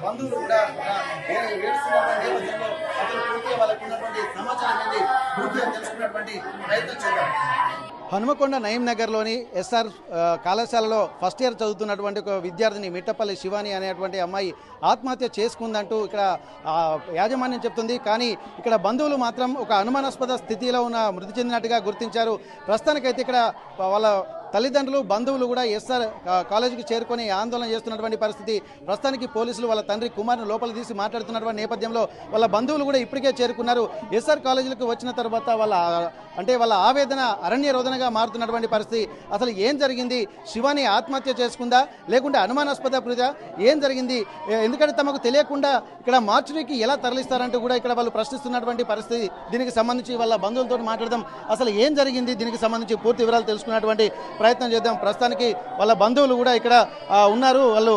బంధువులు కూడా ఏడుస్తున్న నేపథ్యంలో అతను పూర్తిగా వాళ్ళకు ఉన్నటువంటి సమాచారాన్ని పూర్తిగా తెలుసుకున్నటువంటి ప్రయత్నం చేద్దాం. హనుమకొండ నయీం నగర్లోని ఎస్ఆర్ కళాశాలలో ఫస్ట్ ఇయర్ చదువుతున్నటువంటి ఒక విద్యార్థిని మిట్టపల్లి శివాని అనేటువంటి అమ్మాయి ఆత్మహత్య చేసుకుందంటూ ఇక్కడ యాజమాన్యం చెప్తుంది. కానీ ఇక్కడ బంధువులు మాత్రం ఒక అనుమానాస్పద స్థితిలో ఉన్న మృతి చెందినట్టుగా గుర్తించారు. ప్రస్తుతానికైతే ఇక్కడ వాళ్ళ తల్లిదండ్రులు బంధువులు కూడా ఎస్ఆర్ కాలేజీకి చేరుకొని ఆందోళన చేస్తున్నటువంటి పరిస్థితి. ప్రస్తుతానికి పోలీసులు వాళ్ళ తండ్రి కుమార్ను లోపల తీసి మాట్లాడుతున్నటువంటి నేపథ్యంలో వాళ్ళ బంధువులు కూడా ఇప్పటికే చేరుకున్నారు. ఎస్ఆర్ కాలేజీలకు వచ్చిన తర్వాత వాళ్ళ ఆవేదన అరణ్య రోదనగా మారుతున్నటువంటి పరిస్థితి. అసలు ఏం జరిగింది? శివాని ఆత్మహత్య చేసుకుందా లేకుంటే అనుమానాస్పద మృతి ఏం జరిగింది? ఎందుకంటే తమకు తెలియకుండా ఇక్కడ మార్చురీకి ఎలా తరలిస్తారంటూ కూడా ఇక్కడ వాళ్ళు ప్రశ్నిస్తున్నటువంటి పరిస్థితి. దీనికి సంబంధించి వాళ్ళ బంధువులతో మాట్లాడదాం. అసలు ఏం జరిగింది, దీనికి సంబంధించి పూర్తి వివరాలు తెలుసుకున్నటువంటి ప్రయత్నం చేద్దాం. ప్రస్తుతానికి వాళ్ళ బంధువులు కూడా ఇక్కడ ఉన్నారు. వాళ్ళు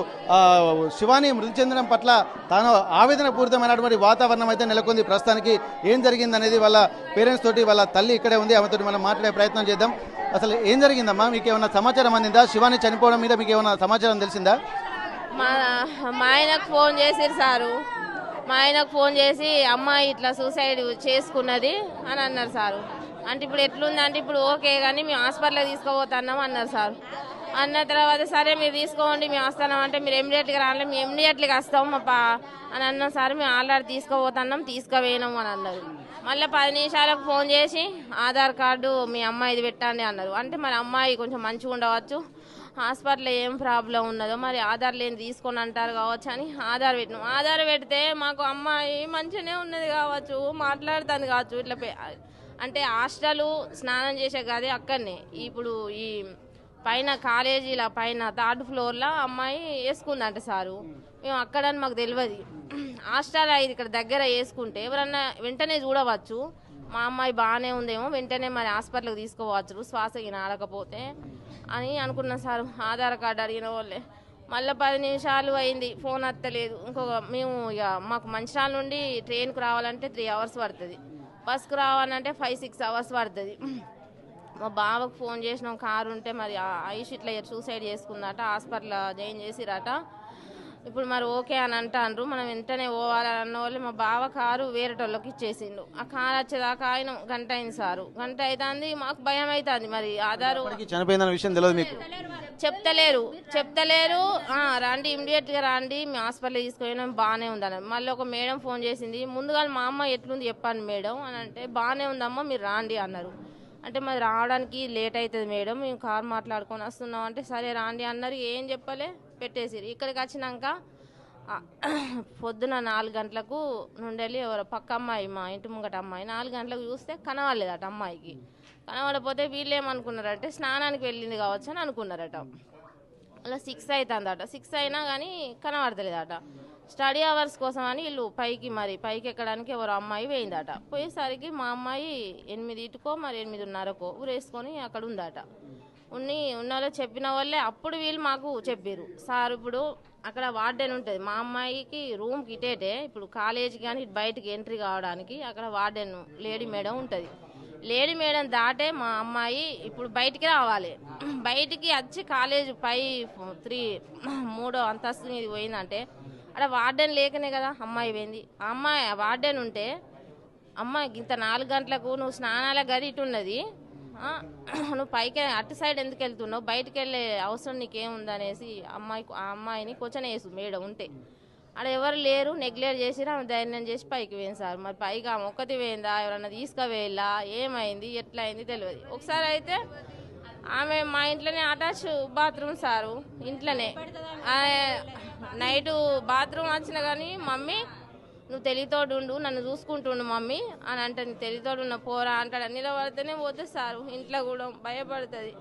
శివాని మృతి చెందడం పట్ల తాను ఆవేదన పూరితమైనటువంటి వాతావరణం అయితే నెలకొంది. ప్రస్తుతానికి ఏం జరిగింది అనేది వాళ్ళ పేరెంట్స్ తోటి, వాళ్ళ తల్లి ఇక్కడే ఉంది, ఆమెతో మనం మాట్లాడే ప్రయత్నం చేద్దాం. అసలు ఏం జరిగిందమ్మా? మీకు ఏమైనా సమాచారం అందిందా? శివాని చనిపోవడం మీద మీకు ఏమైనా సమాచారం తెలిసిందా? మా ఆయనకు ఫోన్ చేసిరు సారు. మా ఆయనకు ఫోన్ చేసి అమ్మాయి ఇట్లా సూసైడ్ చేసుకున్నది అని అన్నారు సారు. అంటే ఇప్పుడు ఎట్లుంది అంటే ఇప్పుడు ఓకే కానీ మేము హాస్పిటల్కి తీసుకుపోతున్నాం అన్నారు సార్. అన్న తర్వాత సరే మీరు తీసుకోండి మేము వస్తున్నాం అంటే మీరు ఇమ్మీడియట్గా రాలే, మేము ఇమ్మీడియట్గా వస్తాం అని అన్నాం సార్. మేము ఆల్రెడీ తీసుకుపోతున్నాం తీసుకుపోయినాం అని అన్నారు. మళ్ళీ 10 నిమిషాలకు ఫోన్ చేసి ఆధార్ కార్డు మీ అమ్మాయిది పెట్టండి అన్నారు. అంటే మరి అమ్మాయి కొంచెం మంచిగా ఉండవచ్చు, హాస్పిటల్లో ఏం ప్రాబ్లం ఉన్నదో మరి ఆధార్ లేని తీసుకొని అంటారు కావచ్చు అని ఆధార్ పెట్టినాం. ఆధార్ పెడితే మాకు అమ్మాయి మంచిగానే ఉన్నది కావచ్చు, మాట్లాడుతుంది కావచ్చు. ఇట్లా అంటే హాస్టల్ స్నానం చేసే గది అక్కడనే. ఇప్పుడు ఈ పైన కాలేజీల పైన 3rd ఫ్లోర్లో అమ్మాయి వేసుకుందంట సారు. మేము అక్కడని మాకు తెలియదు. హాస్టల్ ఇది ఇక్కడ దగ్గర వేసుకుంటే ఎవరన్నా వెంటనే చూడవచ్చు, మా అమ్మాయి బాగానే ఉందేమో వెంటనే మరి హాస్పిటల్కి తీసుకోవచ్చు శ్వాసకి నాడకపోతే అని అనుకున్నాం సార్. ఆధార్ కార్డు అడిగిన వాళ్ళే మళ్ళీ 10 నిమిషాలు అయింది, ఫోన్ అత్తలేదు. మేము ఇక మాకు మంచిర్యాల నుండి ట్రైన్కి రావాలంటే 3 అవర్స్ పడుతుంది, బస్కు రావాలంటే 5-6 అవర్స్ పడుతుంది. మా బావకు ఫోన్ చేసినాం, కారు ఉంటే మరి ఐష్ ఇట్లా సూసైడ్ చేసుకుందట, హాస్పిటల్ జాయిన్ చేసిరట. ఇప్పుడు మరి ఓకే అని అంటాండ్రు. మనం వెంటనే పోవాలని అన్న వాళ్ళు మా బావ కారు వేరేటోళ్ళకి ఇచ్చేసిండు. ఆ కారు వచ్చేదాకా ఆయన గంట అయింది సారు. గంట అవుతుంది, మాకు భయం అవుతుంది. మరి ఆధారు చనిపోయిందన్న విషయం తెలియదు మీకు? చెప్తలేరు. రండి ఇమ్మీడియట్గా రండి మీ హాస్పిటల్ తీసుకుపోయినా బాగానే ఉందని. మళ్ళీ ఒక మేడం ఫోన్ చేసింది, ముందుగా మా అమ్మ ఎట్లుంది చెప్పండి మేడం అని అంటే బాగానే ఉందమ్మా మీరు రాండి అన్నారు. అంటే మరి రావడానికి లేట్ అవుతుంది మేడం, మేము కారు మాట్లాడుకొని వస్తున్నాం అంటే సరే రాండి అన్నారు. ఏం చెప్పలే పెట్టేసిరు. ఇక్కడికి వచ్చినాక పొద్దున 4 గంటలకు నుండి ఎవరో పక్క అమ్మాయి మా ఇంటి ముంగట అమ్మాయి 4 గంటలకు చూస్తే కనవలేదట. అమ్మాయికి కనవడపోతే వీళ్ళు ఏమనుకున్నారంటే స్నానానికి వెళ్ళింది కావచ్చు అని అనుకున్నారట. అలా 6 అవుతుందట. 6 అయినా కానీ కనబడతలేదట. స్టడీ అవర్స్ కోసం అని వీళ్ళు పైకి ఎక్కడానికి ఎవరో అమ్మాయి పోయిందట. పోయేసరికి మా అమ్మాయి 8:00కో మరి 8:30కో ఊరేసుకొని అక్కడ ఉందట. ఉన్నోళ్ళు చెప్పిన వాళ్ళే అప్పుడు వీళ్ళు మాకు చెప్పారు సార్. ఇప్పుడు అక్కడ వార్డెన్ ఉంటుంది, మా అమ్మాయికి రూమ్కి ఇటేటే ఇప్పుడు కాలేజీ కానీ బయటికి ఎంట్రీ కావడానికి అక్కడ వార్డెన్ లేడీ మేడం ఉంటుంది. లేడీ మేడం దాటే మా అమ్మాయి ఇప్పుడు బయటికి రావాలి. బయటికి వచ్చి కాలేజ్ పై 3వ అంతస్తు మీద పోయిందంటే అక్కడ వార్డెన్ లేకనే కదా అమ్మాయి పోయింది. ఆ అమ్మాయి వార్డెన్ ఉంటే అమ్మాయి ఇంత 4 గంటలకు నువ్వు స్నానాల గది ఇటు ఉన్నది, నువ్వు పైకి అటు సైడ్ ఎందుకు వెళ్తున్నావు, బయటకు వెళ్ళే అవసరం నీకేముందనేసి ఆ అమ్మాయిని క్వశ్చన్ వేసు మేడం ఉంటే. అక్కడ ఎవరు లేరు, నెగ్లెక్ట్ చేసిరా, ఆమె ధైర్యం చేసి పైకి పోయింది సార్. మరి పైకి ఆమె ఒక్కటి పోయిందా, ఎవరన్నా తీసుకుపోయిలా, ఏమైంది ఎట్లా అయింది తెలియదు. ఒకసారి అయితే ఆమె మా ఇంట్లోనే అటాచ్ బాత్రూమ్ సారు, ఇంట్లోనే నైటు బాత్రూమ్ వచ్చినా కానీ మమ్మీ నువ్వు తెలితోడు ఉండు, నన్ను చూసుకుంటుండు మమ్మీ అని అంటే, తెలితోడు ఉన్న పోరా అంటాడు. నిలబడితేనే పోతే సారు. ఇంట్లో కూడా భయపడుతుంది.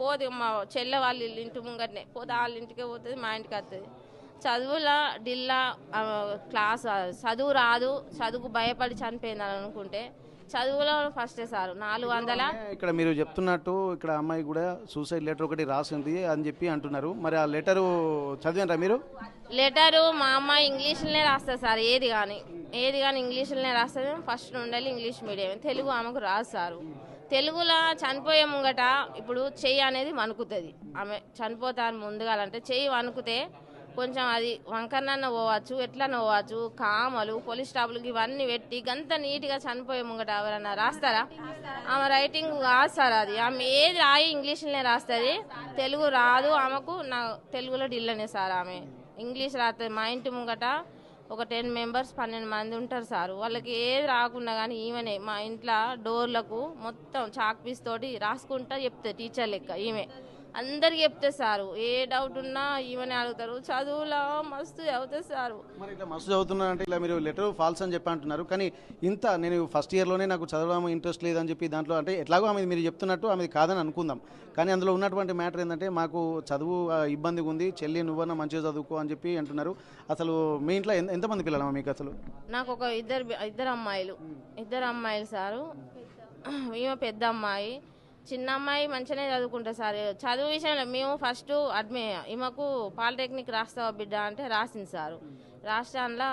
పోతే మా చెల్లె వాళ్ళ ఇంటి ముంగటనే పోతే వాళ్ళ ఇంటికే పోతుంది, మా ఇంటికి వస్తుంది. చదువులా డిల్లా క్లాస్ చదువు రాదు, చదువుకు భయపడి చనిపోయిందని అనుకుంటే చదువులో ఫస్టే సార్ 400. ఇక్కడ మీరు చెప్తున్నట్టు ఇక్కడ అమ్మాయి కూడా సూసైడ్ లెటర్ ఒకటి రాసింది అని చెప్పి అంటున్నారు. మరి ఆ లెటరు చదివారా మీరు? లెటరు మా అమ్మాయి ఇంగ్లీష్లోనే రాస్తుంది సార్. ఏది కానీ ఇంగ్లీష్లోనే రాస్తుంది. ఫస్ట్ ఉండాలి ఇంగ్లీష్ మీడియం, తెలుగు ఆమెకు రాదు సారు. తెలుగులో చనిపోయే ముంగట ఇప్పుడు చెయ్యి అనేది వణుకుతుంది. ఆమె చనిపోతాను ముందుగాలంటే చెయ్యి వణుకుతే కొంచెం అది వంకరనన్న పోవచ్చు, ఎట్లన్నా పోవచ్చు, కామలు పోలీస్ స్టాపులకి ఇవన్నీ పెట్టి గంత నీట్గా చనిపోయే ముంగట ఎవరన్నా రాస్తారా? ఆమె రైటింగ్ కాదు సార్, అది ఆమె ఏది రాయి ఇంగ్లీష్లోనే రాస్తుంది, తెలుగు రాదు ఆమెకు. నా తెలుగులో డిల్లనే సార్, ఆమె ఇంగ్లీష్ రాస్తుంది. మా ఇంటి ముంగట ఒక 10 మెంబర్స్ 12 మంది ఉంటారు సార్, వాళ్ళకి ఏది రాకుండా కానీ ఈమెనే మా ఇంట్లో డోర్లకు మొత్తం చాక్ పీస్ తోటి రాసుకుంటా చెప్తుంది, టీచర్ లెక్క ఈమె అందరికి చెప్తే సారు. ఏ డౌట్ ఉన్నా ఈమెనే అడుగుతారు. చదువులో మస్తు చదువుతుంది సారు. మరి ఇట్లా మస్తు చదువుతున్నా అంటే ఇలా మీరు లెటర్ ఫాల్స్ అని చెప్పి అంటున్నారు, కానీ ఇంత నేను ఫస్ట్ ఇయర్లోనే నాకు చదవడం ఇంట్రెస్ట్ లేదని చెప్పి దాంట్లో అంటే ఎట్లాగో ఆమె మీరు చెప్తున్నట్టు ఆమెది కాదని అనుకుందాం, కానీ అందులో ఉన్నటువంటి మ్యాటర్ ఏంటంటే మాకు చదువు ఇబ్బందిగా ఉంది, చెల్లి నువ్వన్నా మంచిగా చదువుకో అని చెప్పి అంటున్నారు. అసలు మీ ఇంట్లో ఎంతమంది పిల్లలమ్మా మీకు? అసలు నాకు ఒక ఇద్దరు అమ్మాయిలు సారు. ఈమె పెద్ద అమ్మాయి, చిన్న అమ్మాయి మంచిగానే చదువుకుంటా సార్. చదువు విషయంలో మేము ఫస్ట్ ఈమెకు పాలిటెక్నిక్ రాస్తావా బిడ్డ అంటే రాసింది సారు. రాష్ట్రంలో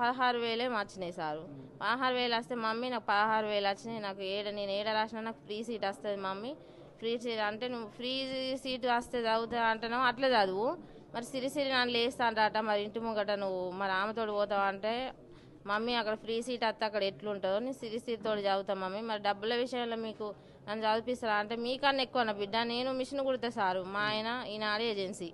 16,000 వచ్చినాయి సారు. 16,000 వస్తే మమ్మీ నాకు 16,000 వచ్చినాయి, నాకు నేను ఏడ రాసినా నాకు ఫ్రీ సీట్ వస్తుంది మమ్మీ, ఫ్రీ సీట్ అంటే నువ్వు ఫ్రీ సీట్ వస్తే చదువుతా అంటున్నావు, అట్లా చదువు. మరి సిరిసిరి నన్ను లేస్తాంటాట, మరి ఇంటి ముంగట నువ్వు మరి ఆమెతోటి పోతావు అంటే మమ్మీ అక్కడ ఫ్రీ సీట్ వస్తే అక్కడ ఎట్లుంటుందో నేను సిరిసిరితో చదువుతా మమ్మీ, మరి డబ్బుల విషయంలో మీకు నన్ను చదివిస్తారా అంటే మీకన్నా ఎక్కువ నా బిడ్డ, నేను మిషన్ కుడతా సారు. మా ఆయన ఈనాడు ఏజెన్సీ,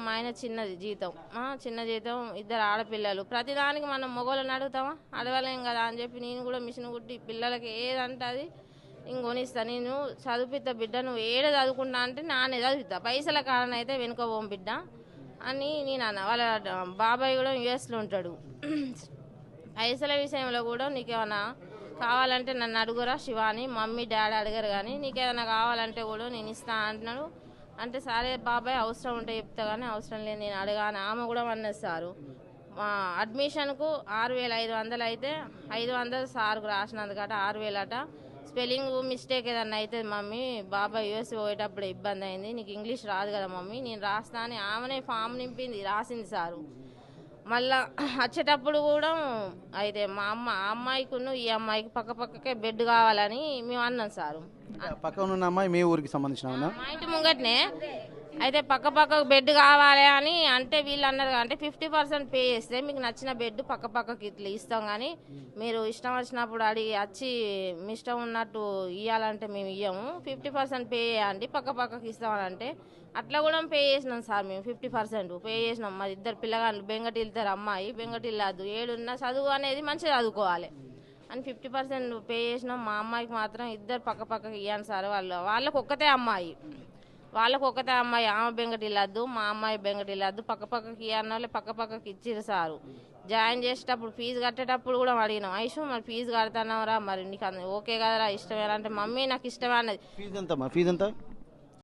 మా ఆయన చిన్న జీతం, ఇద్దరు ఆడపిల్లలు. ప్రతిదానికి మనం మొగోళ్ళని అడుగుతామా? అడగలేం కదా అని చెప్పి నేను కూడా మిషన్ కుట్టి పిల్లలకి ఏదంటే అది ఇంకొనిస్తా. నేను చదివిస్తా బిడ్డ, నువ్వు ఏడ చదువుకుంటా అంటే నానే చదివిస్తా, పైసల కారణం అయితే వెనుక పోం బిడ్డ అని నేను అన్న. వాళ్ళ బాబాయ్ కూడా యుఎస్లో ఉంటాడు. పైసల విషయంలో కూడా నీకేమన్నా కావాలంటే నన్ను అడుగురా శివాని, మమ్మీ డాడీ అడగరు కానీ నీకేదైనా కావాలంటే కూడా నేను ఇస్తా అంటున్నాడు. అంటే సరే బాబాయ్ అవసరం ఉంటే చెప్తా కానీ అవసరం లేదు నేను అడగాను. ఆమె కూడా అన్నది సారు, అడ్మిషన్కు 6,500 అయితే 500 సార్కు రాసినందుకట 6,000 అట. స్పెల్లింగ్ మిస్టేక్ ఏదన్నా అయితే మమ్మీ బాబాయ్ యూఎస్ పోయేటప్పుడు ఇబ్బంది అయింది, నీకు ఇంగ్లీష్ రాదు కదా మమ్మీ నేను రాస్తా అని ఆమెనే ఫామ్ నింపింది, రాసింది సారు. మళ్ళా వచ్చేటప్పుడు కూడా అయితే మా అమ్మాయికును ఈ అమ్మాయికి పక్కకే బెడ్ కావాలని మేము అన్నాం సారు. పక్కన ఉన్న అమ్మాయి మీ ఊరికి సంబంధించిన మా ఇంటి ముంగట్నే అయితే పక్క బెడ్ కావాలి అని అంటే వీళ్ళు అన్నారు, అంటే 50% పే చేస్తే మీకు నచ్చిన బెడ్ పక్కకి ఇట్లా ఇస్తాం, కానీ మీరు ఇష్టం వచ్చినప్పుడు అడిగి వచ్చి మీ ఇష్టం ఉన్నట్టు ఇవ్వాలంటే మేము ఇవ్వము, 50% పే చేయండి పక్కకి ఇస్తామని అంటే అట్లా కూడా పే చేసినాం సార్. మేము 50% పే చేసినాం. మరి ఇద్దరు పిల్లగాళ్ళు బెంగటిల్తారు, అమ్మాయి బెంగటిల్లాదు, ఏడున్న చదువు అనేది మంచిగా చదువుకోవాలి అని 50% పే చేసినాం. మా అమ్మాయికి మాత్రం ఇద్దరు పక్కకి ఇవ్వండి సార్. వాళ్ళకు ఒక్కతే అమ్మాయి, ఆమె బెంగటిల్లద్దు, మా అమ్మాయి బెంగటిల్లద్దు, పక్కకి ఇవ్వన్న వాళ్ళు పక్కకి ఇచ్చిరు సారు. జాయిన్ చేసేటప్పుడు ఫీజు కట్టేటప్పుడు కూడా అడిగినాం, ఐషు మరి ఫీజు కడతానవరా, మరి నీకు ఓకే కదరా ఇష్టమేనా అంటే మమ్మీ నాకు ఇష్టమే అన్నది. ఫీజు ఎంత?